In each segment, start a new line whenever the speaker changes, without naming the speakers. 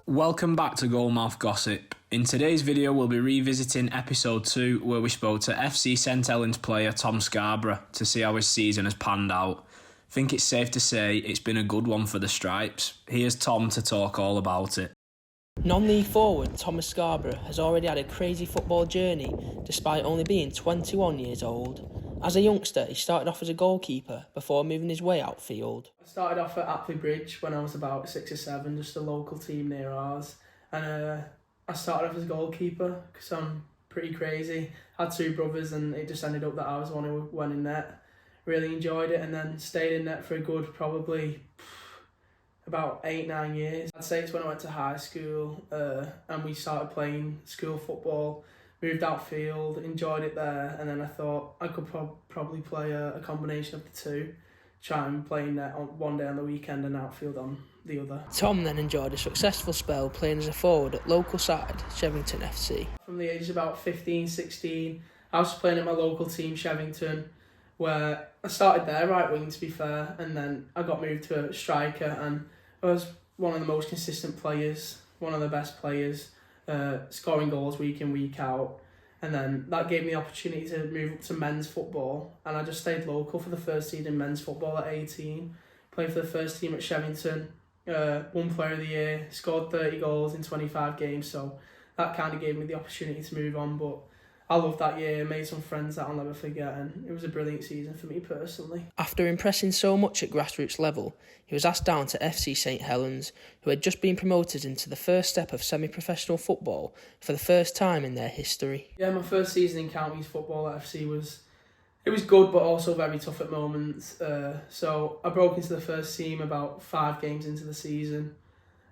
Welcome back to Goalmouth Gossip. In today's video we'll be revisiting episode 2 where we spoke to FC St Helens player Tom Scarborough to see how his season has panned out. I think it's safe to say it's been a good one for the Stripes. Here's Tom to talk all about it.
Non-league forward Tom Scarborough has already had a crazy football journey despite only being 21 years old. As a youngster, he started off as a goalkeeper before moving his way outfield.
I started off at Appley Bridge when I was about 6 or 7, just a local team near ours. And I started off as a goalkeeper because I'm pretty crazy. I had 2 brothers and it just ended up that I was the one who went in net. Really enjoyed it and then stayed in net for a good probably about 8-9 years. I'd say it's when I went to high school and we started playing school football. Moved outfield, enjoyed it there, and then I thought I could probably play a combination of the two. Try and play net on one day on the weekend and outfield on the other.
Tom then enjoyed a successful spell playing as a forward at local side Shevington FC.
From the age of about 15, 16, I was playing at my local team, Shevington, where I started there, right wing to be fair, and then I got moved to a striker, and I was one of the most consistent players, one of the best players. Scoring goals week in, week out, and then that gave me the opportunity to move up to men's football, and I just stayed local for the first season in men's football at 18, played for the first team at Shevington, won player of the year, scored 30 goals in 25 games, so that kind of gave me the opportunity to move on, but I loved that year, made some friends that I'll never forget, and it was a brilliant season for me personally.
After impressing so much at grassroots level, he was asked down to FC St Helens, who had just been promoted into the first step of semi-professional football for the first time in their history.
Yeah, my first season in counties football at FC was good, but also very tough at moments. So I broke into the first team about 5 games into the season,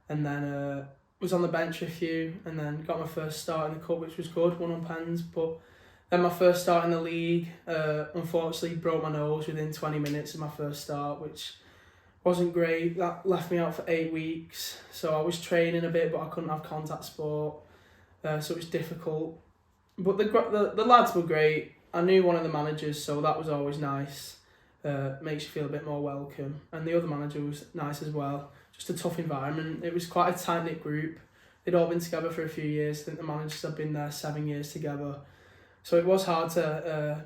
and then was on the bench for a few, and then got my first start in the cup, which was good, won on pens. But then my first start in the league, unfortunately broke my nose within 20 minutes of my first start, which wasn't great. That left me out for 8 weeks. So I was training a bit, but I couldn't have contact sport, so it was difficult. But the lads were great. I knew one of the managers, so that was always nice. Makes you feel a bit more welcome. And the other manager was nice as well. Just a tough environment. It was quite a tight-knit group. They'd all been together for a few years. I think the managers had been there 7 years together. So it was hard to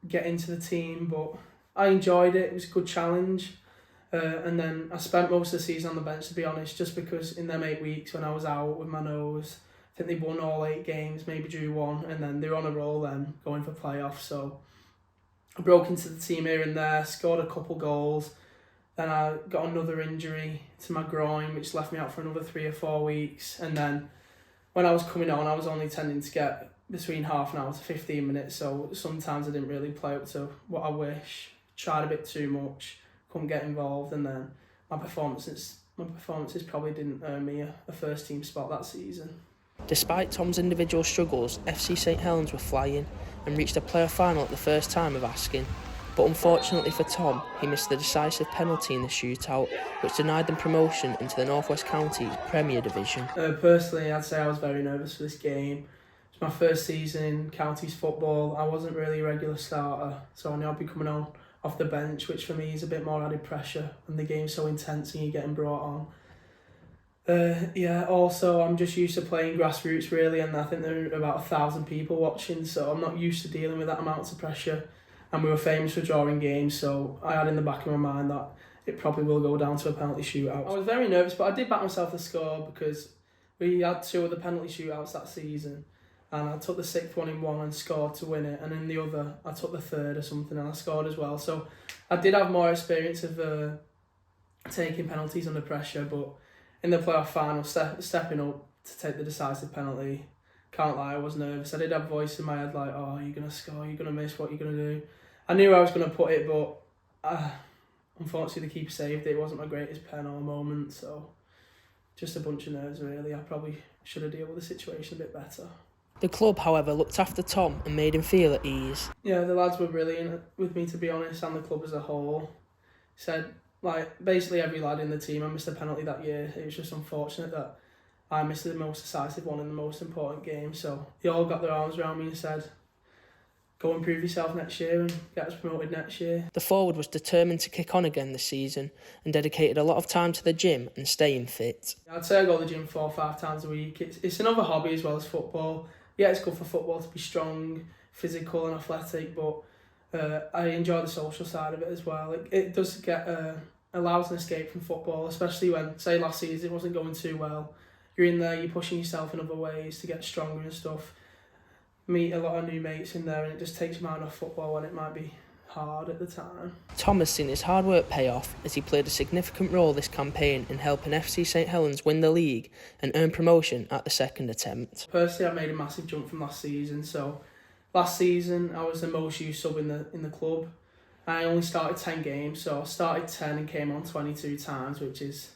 get into the team, but I enjoyed it. It was a good challenge. And then I spent most of the season on the bench, to be honest, just because in them 8 weeks when I was out with my nose, I think they won all 8 games, maybe drew 1, and then they were on a roll then, going for playoffs. So I broke into the team here and there, scored a couple goals. Then I got another injury to my groin, which left me out for another 3 or 4 weeks. And then when I was coming on, I was only tending to get between half an hour to 15 minutes. So sometimes I didn't really play up to what I wish. Tried a bit too much, couldn't get involved. And then my performances probably didn't earn me a first team spot that season.
Despite Tom's individual struggles, FC St Helens were flying and reached a player final at the first time of asking. But unfortunately for Tom, he missed the decisive penalty in the shootout, which denied them promotion into the North West Counties Premier Division.
Personally, I'd say I was very nervous for this game. It's my first season in counties football. I wasn't really a regular starter, so I knew I'd be coming on off the bench, which for me is a bit more added pressure when the game's so intense and you're getting brought on. Also I'm just used to playing grassroots really, and I think there are about 1,000 people watching, so I'm not used to dealing with that amount of pressure. And we were famous for drawing games, so I had in the back of my mind that it probably will go down to a penalty shootout. I was very nervous, but I did back myself to score because we had 2 of the penalty shootouts that season, and I took the 6th one in one and scored to win it, and in the other I took the 3rd or something and I scored as well. So I did have more experience of taking penalties under pressure, but in the playoff final, stepping up to take the decisive penalty, can't lie, I was nervous. I did have a voice in my head like, oh, you're going to score, you're going to miss, what you're going to do. I knew I was going to put it, but unfortunately the keeper saved it. It wasn't my greatest pen or moment, so just a bunch of nerves really. I probably should have dealt with the situation a bit better.
The club, however, looked after Tom and made him feel at ease.
Yeah, the lads were brilliant with me, to be honest, and the club as a whole. Said, like, basically every lad in the team, I missed a penalty that year. It was just unfortunate that I missed the most decisive one in the most important game, so they all got their arms around me and said, go and prove yourself next year and get us promoted next year.
The forward was determined to kick on again this season and dedicated a lot of time to the gym and staying fit.
I'd say I go to the gym 4 or 5 times a week. It's another hobby as well as football. Yeah, it's good for football to be strong, physical and athletic, but I enjoy the social side of it as well. It does get allows an escape from football, especially when, say, last season it wasn't going too well. You're in there, you're pushing yourself in other ways to get stronger and stuff. Meet a lot of new mates in there, and it just takes your mind off football when it might be hard at the time.
Tom has seen his hard work pay off as he played a significant role this campaign in helping FC St Helens win the league and earn promotion at the second attempt.
Personally, I made a massive jump from last season. So last season I was the most used sub in the club. I only started 10 games, so I started 10 and came on 22 times, which is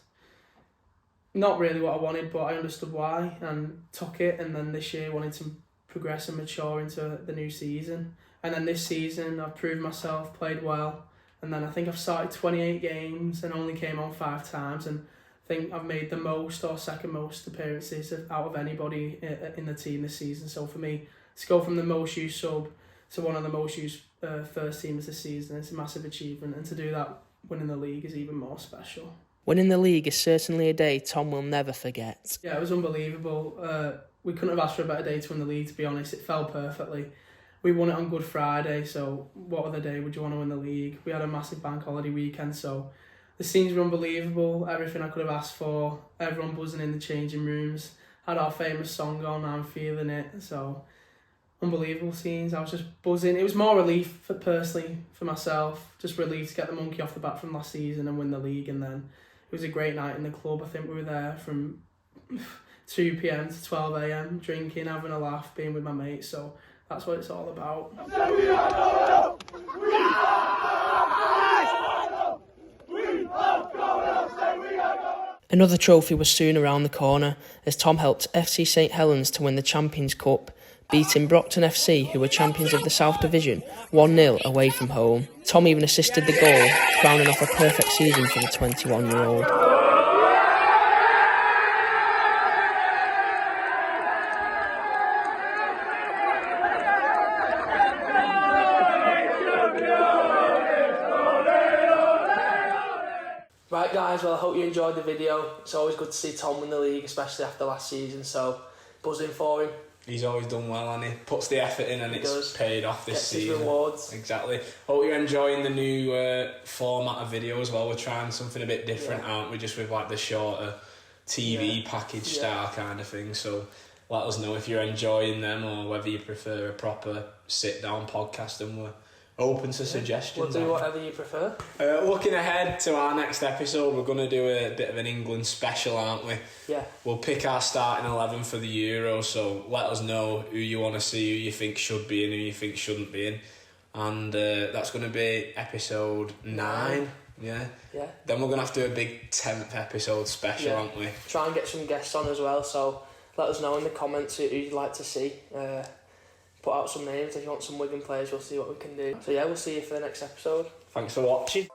not really what I wanted, but I understood why and took it. And then this year wanted to progress and mature into the new season. And then this season I've proved myself, played well, and then I think I've started 28 games and only came on 5 times, and I think I've made the most or second most appearances out of anybody in the team this season. So for me to go from the most used sub to one of the most used first teamers this season, it's a massive achievement, and to do that winning the league is even more special.
Winning the league is certainly a day Tom will never forget.
Yeah, it was unbelievable. We couldn't have asked for a better day to win the league, to be honest. It fell perfectly. We won it on Good Friday, so what other day would you want to win the league? We had a massive bank holiday weekend, so the scenes were unbelievable. Everything I could have asked for. Everyone buzzing in the changing rooms. Had our famous song on, I'm Feeling It. So unbelievable scenes. I was just buzzing. It was more relief personally for myself. Just relief to get the monkey off the back from last season and win the league. And then it was a great night in the club. I think we were there from 2 p.m. to 12 a.m, drinking, having a laugh, being with my mates. So that's what it's all about.
Another trophy was soon around the corner as Tom helped FC St Helens to win the Champions Cup, beating Brockton FC, who were champions of the South Division, 1-0 away from home. Tom even assisted the goal, crowning off a perfect season for the 21-year-old.
Right guys, well I hope you enjoyed the video. It's always good to see Tom win the league, especially after last season, so buzzing for him.
He's always done well, and he puts the effort in, and it's paid off this season.
Gets his rewards.
Exactly. Hope you're enjoying the new format of video as well. We're trying something a bit different, aren't we? Just with like the shorter TV package style kind of thing. So let us know if you're enjoying them or whether you prefer a proper sit-down podcast, and we're open to suggestions.
We'll do whatever you prefer.
Looking ahead to our next episode, we're going to do a bit of an England special, aren't we?
Yeah.
We'll pick our starting 11 for the Euro, so let us know who you want to see, who you think should be in, who you think shouldn't be in. And that's going to be episode 9. Yeah. Then we're going to have to do a big 10th episode special, aren't we?
Try and get some guests on as well, so let us know in the comments who you'd like to see. Put out some names if you want some Wigan players, we'll see what we can do. So yeah, we'll see you for the next episode.
Thanks for watching.